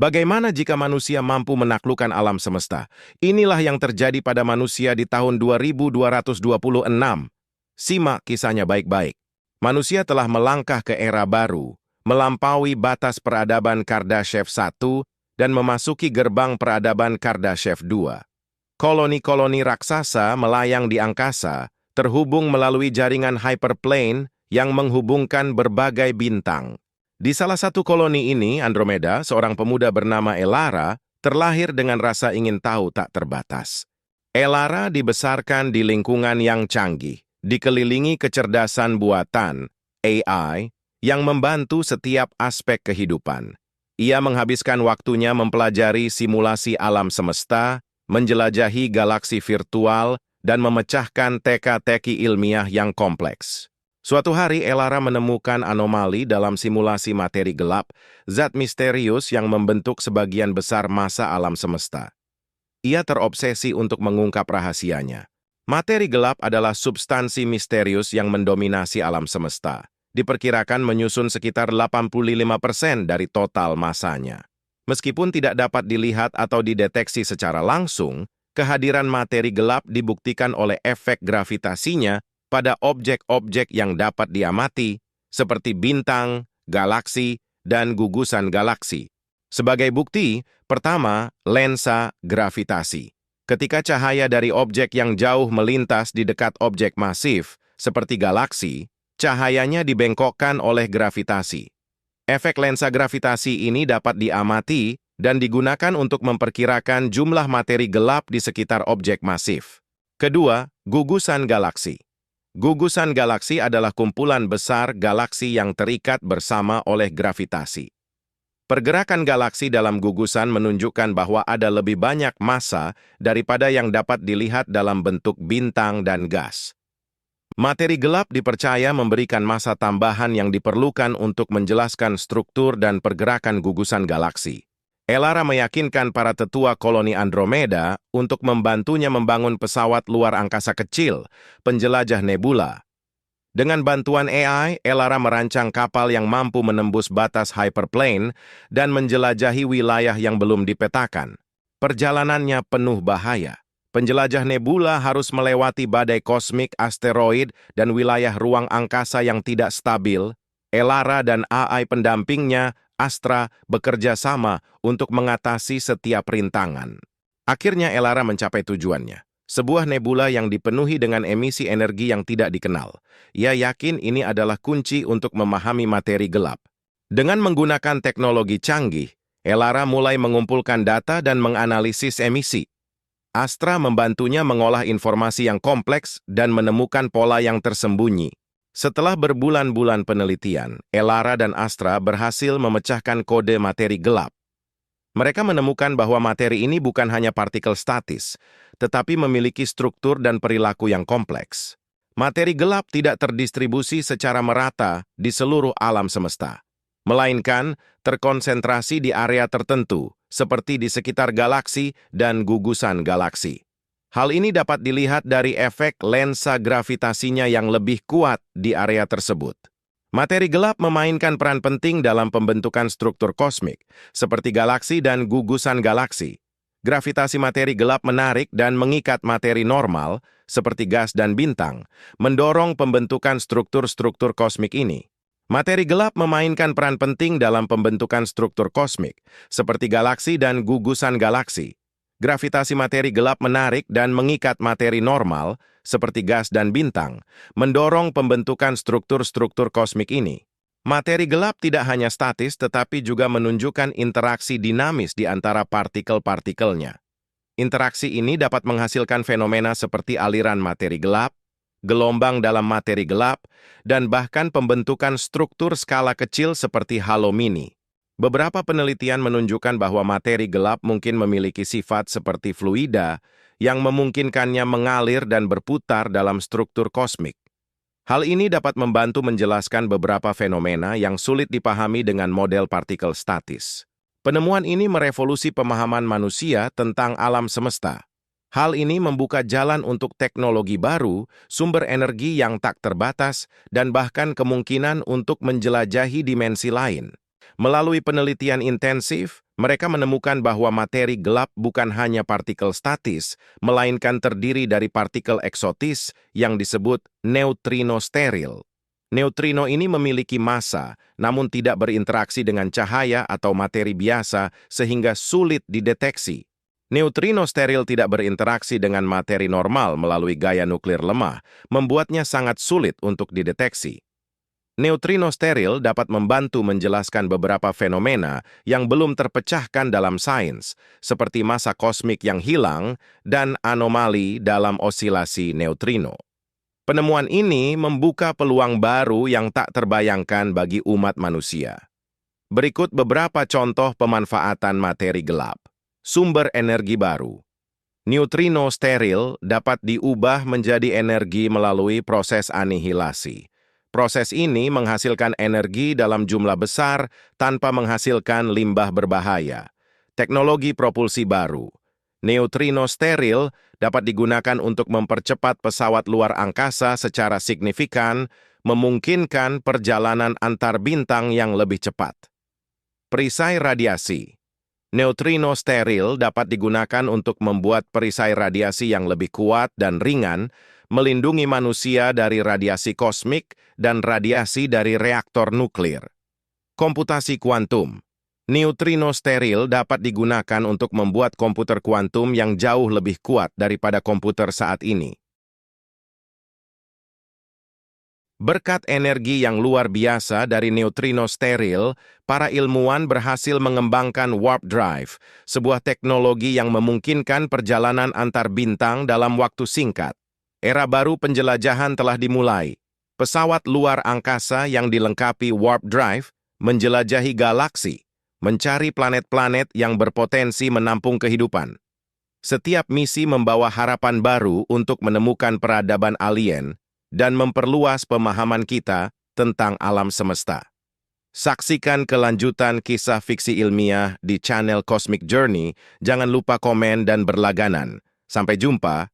Bagaimana jika manusia mampu menaklukkan alam semesta? Inilah yang terjadi pada manusia di tahun 2226. Simak kisahnya baik-baik. Manusia telah melangkah ke era baru, melampaui batas peradaban Kardashev I dan memasuki gerbang peradaban Kardashev II. Koloni-koloni raksasa melayang di angkasa, terhubung melalui jaringan hyperplane yang menghubungkan berbagai bintang. Di salah satu koloni ini, Andromeda, seorang pemuda bernama Elara, terlahir dengan rasa ingin tahu tak terbatas. Elara dibesarkan di lingkungan yang canggih, dikelilingi kecerdasan buatan, AI, yang membantu setiap aspek kehidupan. Ia menghabiskan waktunya mempelajari simulasi alam semesta, menjelajahi galaksi virtual, dan memecahkan teka-teki ilmiah yang kompleks. Suatu hari, Elara menemukan anomali dalam simulasi materi gelap, zat misterius yang membentuk sebagian besar massa alam semesta. Ia terobsesi untuk mengungkap rahasianya. Materi gelap adalah substansi misterius yang mendominasi alam semesta. Diperkirakan menyusun sekitar 85% dari total massanya. Meskipun tidak dapat dilihat atau dideteksi secara langsung, kehadiran materi gelap dibuktikan oleh efek gravitasinya pada objek-objek yang dapat diamati, seperti bintang, galaksi, dan gugusan galaksi. Sebagai bukti, pertama, lensa gravitasi. Ketika cahaya dari objek yang jauh melintas di dekat objek masif, seperti galaksi, cahayanya dibengkokkan oleh gravitasi. Efek lensa gravitasi ini dapat diamati dan digunakan untuk memperkirakan jumlah materi gelap di sekitar objek masif. Kedua, gugusan galaksi. Gugusan galaksi adalah kumpulan besar galaksi yang terikat bersama oleh gravitasi. Pergerakan galaksi dalam gugusan menunjukkan bahwa ada lebih banyak massa daripada yang dapat dilihat dalam bentuk bintang dan gas. Materi gelap dipercaya memberikan massa tambahan yang diperlukan untuk menjelaskan struktur dan pergerakan gugusan galaksi. Elara meyakinkan para tetua koloni Andromeda untuk membantunya membangun pesawat luar angkasa kecil, penjelajah nebula. Dengan bantuan AI, Elara merancang kapal yang mampu menembus batas hyperplane dan menjelajahi wilayah yang belum dipetakan. Perjalanannya penuh bahaya. Penjelajah nebula harus melewati badai kosmik, asteroid, dan wilayah ruang angkasa yang tidak stabil. Elara dan AI pendampingnya, Astra, bekerja sama untuk mengatasi setiap rintangan. Akhirnya Elara mencapai tujuannya, sebuah nebula yang dipenuhi dengan emisi energi yang tidak dikenal. Ia yakin ini adalah kunci untuk memahami materi gelap. Dengan menggunakan teknologi canggih, Elara mulai mengumpulkan data dan menganalisis emisi. Astra membantunya mengolah informasi yang kompleks dan menemukan pola yang tersembunyi. Setelah berbulan-bulan penelitian, Elara dan Astra berhasil memecahkan kode materi gelap. Mereka menemukan bahwa materi ini bukan hanya partikel statis, tetapi memiliki struktur dan perilaku yang kompleks. Materi gelap tidak terdistribusi secara merata di seluruh alam semesta, melainkan terkonsentrasi di area tertentu, seperti di sekitar galaksi dan gugusan galaksi. Hal ini dapat dilihat dari efek lensa gravitasinya yang lebih kuat di area tersebut. Materi gelap memainkan peran penting dalam pembentukan struktur kosmik, seperti galaksi dan gugusan galaksi. Gravitasi materi gelap menarik dan mengikat materi normal, seperti gas dan bintang, mendorong pembentukan struktur-struktur kosmik ini. Materi gelap memainkan peran penting dalam pembentukan struktur kosmik, seperti galaksi dan gugusan galaksi. Gravitasi materi gelap menarik dan mengikat materi normal, seperti gas dan bintang, mendorong pembentukan struktur-struktur kosmik ini. Materi gelap tidak hanya statis tetapi juga menunjukkan interaksi dinamis di antara partikel-partikelnya. Interaksi ini dapat menghasilkan fenomena seperti aliran materi gelap, gelombang dalam materi gelap, dan bahkan pembentukan struktur skala kecil seperti halo mini. Beberapa penelitian menunjukkan bahwa materi gelap mungkin memiliki sifat seperti fluida yang memungkinkannya mengalir dan berputar dalam struktur kosmik. Hal ini dapat membantu menjelaskan beberapa fenomena yang sulit dipahami dengan model partikel statis. Penemuan ini merevolusi pemahaman manusia tentang alam semesta. Hal ini membuka jalan untuk teknologi baru, sumber energi yang tak terbatas, dan bahkan kemungkinan untuk menjelajahi dimensi lain. Melalui penelitian intensif, mereka menemukan bahwa materi gelap bukan hanya partikel statis, melainkan terdiri dari partikel eksotis yang disebut neutrino steril. Neutrino ini memiliki massa, namun tidak berinteraksi dengan cahaya atau materi biasa sehingga sulit dideteksi. Neutrino steril tidak berinteraksi dengan materi normal melalui gaya nuklir lemah, membuatnya sangat sulit untuk dideteksi. Neutrino steril dapat membantu menjelaskan beberapa fenomena yang belum terpecahkan dalam sains, seperti massa kosmik yang hilang dan anomali dalam osilasi neutrino. Penemuan ini membuka peluang baru yang tak terbayangkan bagi umat manusia. Berikut beberapa contoh pemanfaatan materi gelap. Sumber energi baru. Neutrino steril dapat diubah menjadi energi melalui proses anihilasi. Proses ini menghasilkan energi dalam jumlah besar tanpa menghasilkan limbah berbahaya. Teknologi propulsi baru. Neutrino steril dapat digunakan untuk mempercepat pesawat luar angkasa secara signifikan, memungkinkan perjalanan antar bintang yang lebih cepat. Perisai radiasi. Neutrino steril dapat digunakan untuk membuat perisai radiasi yang lebih kuat dan ringan, melindungi manusia dari radiasi kosmik dan radiasi dari reaktor nuklir. Komputasi kuantum. Neutrino steril dapat digunakan untuk membuat komputer kuantum yang jauh lebih kuat daripada komputer saat ini. Berkat energi yang luar biasa dari neutrino steril, para ilmuwan berhasil mengembangkan warp drive, sebuah teknologi yang memungkinkan perjalanan antar bintang dalam waktu singkat. Era baru penjelajahan telah dimulai. Pesawat luar angkasa yang dilengkapi warp drive menjelajahi galaksi, mencari planet-planet yang berpotensi menampung kehidupan. Setiap misi membawa harapan baru untuk menemukan peradaban alien dan memperluas pemahaman kita tentang alam semesta. Saksikan kelanjutan kisah fiksi ilmiah di channel Cosmic Journey. Jangan lupa komen dan berlangganan. Sampai jumpa